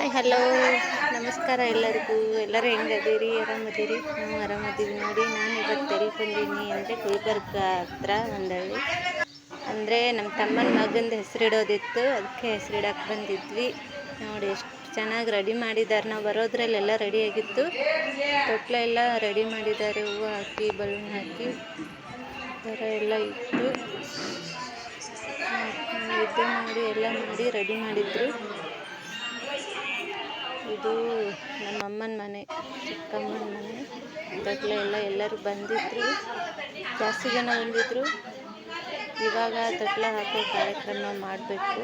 Hi hello ನಮಸ್ಕಾರ ಎಲ್ಲರಿಗೂ. ಎಲ್ಲರೂ ಹೆಂಗದೀರಿ? ಆರಾಮದೀರಿ? ನಾವು ಆರಾಮದೀವಿ ನೋಡಿ. ನಾನು ಇವತ್ತು ಎಲ್ಲಿ ಬಂದೀನಿ ಅಂದರೆ ಗುಲ್ಬರ್ಗ ಹತ್ರ ಒಂದಳ್ಳಿ, ಅಂದರೆ ನಮ್ಮ ತಮ್ಮನ ಮಗಂದು ಹೆಸರಿಡೋದಿತ್ತು, ಅದಕ್ಕೆ ಹೆಸರಿಡಕ್ಕೆ ಬಂದಿದ್ವಿ ನೋಡಿ. ಎಷ್ಟು ಚೆನ್ನಾಗಿ ರೆಡಿ ಮಾಡಿದ್ದಾರೆ. ನಾವು ಬರೋದ್ರಲ್ಲೆಲ್ಲ ರೆಡಿಯಾಗಿತ್ತು, ತೊಟ್ಲ ಎಲ್ಲ ರೆಡಿ ಮಾಡಿದ್ದಾರೆ, ಹೂವು ಹಾಕಿ ಬಲೂನ್ ಹಾಕಿ ಥರ ಎಲ್ಲ ಇಟ್ಟು ನಿದ್ದೆ ಮಾಡಿ ಎಲ್ಲ ಮಾಡಿ ರೆಡಿ ಮಾಡಿದ್ರು. ಇದು ನಮ್ಮ ಅಮ್ಮನ ಮನೆ, ಚಿಕ್ಕಮ್ಮನ ಮನೆ. ತೊಟ್ಲ ಎಲ್ಲ ಎಲ್ಲರೂ ಬಂದಿದ್ರು, ಜಾಸ್ತಿ ಜನ ಬಂದಿದ್ರು. ಇವಾಗ ತೊಟ್ಲ ಹಾಕೋ ಕಾರ್ಯಕ್ರಮ ಮಾಡಬೇಕು.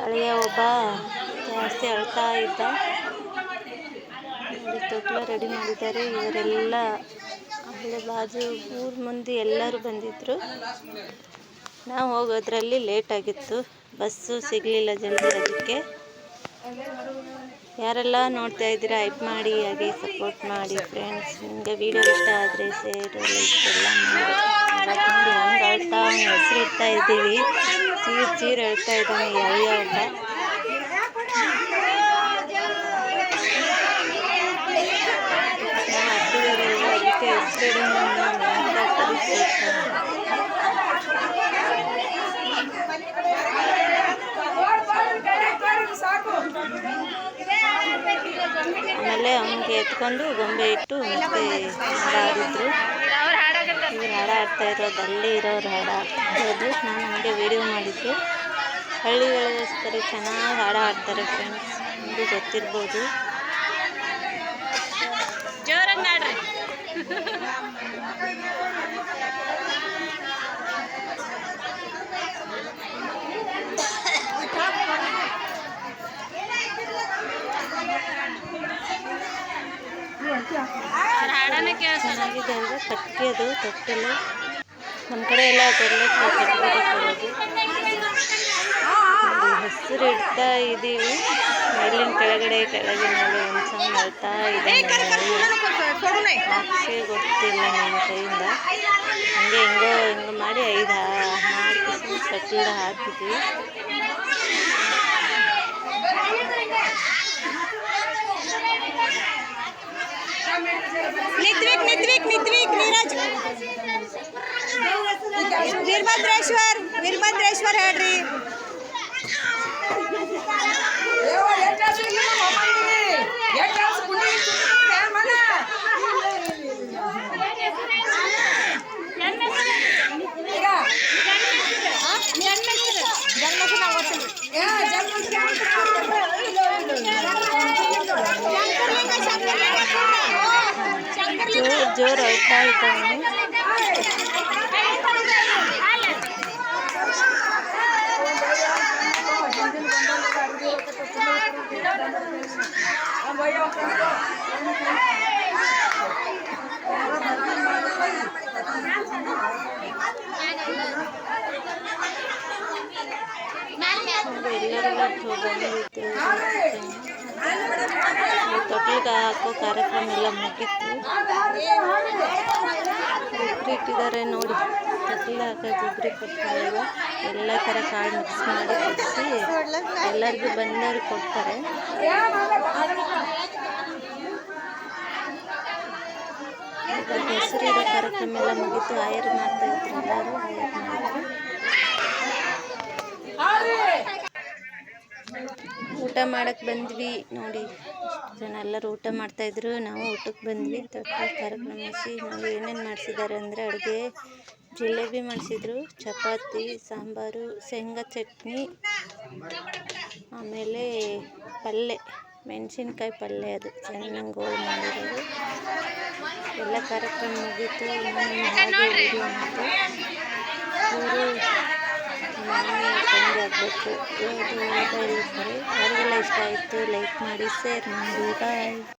ಅಳಿಯ ಒಬ್ಬ ಜಾಸ್ತಿ ಅಳ್ತಾ ಇದ್ದ. ತೊಟ್ಲ ರೆಡಿ ಮಾಡಿದ್ದಾರೆ. ಇವರೆಲ್ಲ ಅಲ್ಲೇ ಬಾಜು ಊರ ಮಂದಿ ಎಲ್ಲರೂ ಬಂದಿದ್ದರು. ನಾವು ಹೋಗೋದ್ರಲ್ಲಿ ಲೇಟ್ ಆಗಿತ್ತು, ಬಸ್ಸು ಸಿಗಲಿಲ್ಲ ಜಲ್ದಿ. ಅದಕ್ಕೆ ಯಾರೆಲ್ಲ ನೋಡ್ತಾ ಇದ್ದೀರಾ ಹೈಪ್ ಮಾಡಿ, ಹಾಗೆ ಸಪೋರ್ಟ್ ಮಾಡಿ ಫ್ರೆಂಡ್ಸ್. ನಿಮಗೆ ವಿಡಿಯೋ ಇಷ್ಟ ಆದರೆ ಶೇರ್ ಲೈಕ್ ಎಲ್ಲ ಮಾಡಿ. ನೋಡಿ ಹಂಗೆ ಅಳ್ತಾ ಅವ್ನು ಹೆಸರಿಡ್ತಾ ಇದ್ದೀವಿ. ಚೀರ್ ಹೇಳ್ತಾ ಇದ್ದಾನೆ ಅಳಿಯ ಒಬ್ಬ. ಅದಕ್ಕೆ ಹೆಸರಿಡೋಣ ಆಮೇಲೆ ಅವನಿಗೆ ಎತ್ಕೊಂಡು ಗೊಂಬೆ ಇಟ್ಟು ಮತ್ತೆ ಹಾಡಿದ್ರು. ಇವ್ರು ಹಾಡ ಆಡ್ತಾ ಇರೋದು, ಅಲ್ಲೇ ಇರೋರು ಹಾಡ ಆಡ್ತಾ ಇರೋದು. ನಾನು ನಮಗೆ ವಿಡಿಯೋ ಮಾಡಿದ್ದು. ಹಳ್ಳಿಗಳಿಗೋಸ್ಕರ ಚೆನ್ನಾಗಿ ಹಾಡ ಆಡ್ತಾರೆ ಫ್ರೆಂಡ್ಸ್, ನಿಮಗೂ ಗೊತ್ತಿರ್ಬೋದು. ಜೋರಂಗ ಆಡ್ರಿ. ಚೆನ್ನಾಗಿದೆ ಅಲ್ವಾ ಕಟ್ಟಿ ಅದು ತೊಟ್ಟಲು. ನಮ್ಮ ಕಡೆ ಎಲ್ಲ ಅದೆಲ್ಲ ಕಟ್ಟಿ ಹೆಸರು ಇಡ್ತಾ ಇದ್ದೀವಿ. ಮೇಲಿನ ಕೆಳಗಡೆ ಕೆಳಗಿನ ಒಂದು ಸಾಂಗ್ ಹೇಳ್ತಾ ಇದ್ದಾನೆ. ಹಾಕ್ಸೇ ಗೊತ್ತಿಲ್ಲ ನನ್ನ ಕೈಯಿಂದ. ಹಂಗೆ ಹೆಂಗೋ ಮಾಡಿ 5 ತೊಟ್ಟಿಲ ಹಾಕಿದ್ವಿ. ನಿತ್ವಿಕ್ ನೀರಜ್ ವೀರಭದ್ರೇಶ್ವರ್ ಹೇಳ್ರಿ. ಜೋರು ಹೇಳ್ತಾ ಇದ್ದಾನೆ. ತೊಟ್ಲಿಗೆ ಹಾಕೋ ಕಾರ್ಯಕ್ರಮ ಎಲ್ಲ ಮುಗಿತ್ತು. ಗುಬ್ರಿ ಇಟ್ಟಿದ್ದಾರೆ ನೋಡಿ. ತೊಟ್ಲ ಹಾಕೋ ಗುಬ್ರಿ ಕೊಡ್ತಾರೆ. ಎಲ್ಲ ಥರ ಕಾಳು ಮಿಕ್ಸ್ ಮಾಡಿ ಕೊಡಿಸಿ ಎಲ್ಲರಿಗೂ ಬಂದವ್ರಿಗೆ ಕೊಡ್ತಾರೆ. ಹೆಸರಿಡೋ ಕಾರ್ಯಕ್ರಮ ಎಲ್ಲ ಮುಗಿತು. ಆಯರ್ ಮಾಡ್ತಾ ಇದ್ರು, ಎಲ್ಲರೂ ಆಯರ್ ಮಾಡಿದ್ರು. ಊಟ ಮಾಡಕ್ಕೆ ಬಂದ್ವಿ ನೋಡಿ. ಜನ ಎಲ್ಲರೂ ಊಟ ಮಾಡ್ತಾಯಿದ್ರು, ನಾವು ಊಟಕ್ಕೆ ಬಂದ್ವಿ. ತೊಟ್ಲ ಕಾರ್ಯಕ್ರಮ ಮುಗಿಸಿ ನಾವು ಏನೇನು ಮಾಡಿಸಿದ್ದಾರೆ ಅಂದರೆ ಅಡುಗೆ ಜಿಲೇಬಿ ಮಾಡಿಸಿದ್ರು, ಚಪಾತಿ, ಸಾಂಬಾರು, ಶೇಂಗಾ ಚಟ್ನಿ, ಆಮೇಲೆ ಪಲ್ಯ, ಮೆಣಸಿನ್ಕಾಯಿ ಪಲ್ಯ, ಅದು ಚೆನ್ನಾಗಿ ಗೋಳು ಮಾಡಿರೋದು. ಎಲ್ಲ ಕಾರ್ಯಕ್ರಮ ಮುಗೀತು. ನಾನು ಹಾಗೆ ವಿಡಿಯೋ ಮಾಡಿದೆ. ಇವರು ಮಾಮಿ ತಂಗಿ ಆಗಬೇಕು. ಯಾರಿಗೆಲ್ಲ ಇಷ್ಟ ಆಯಿತು ಲೈಕ್ ಮಾಡಿ, ಶೇರ್ ಮಾಡಿ. ಬಾಯ್.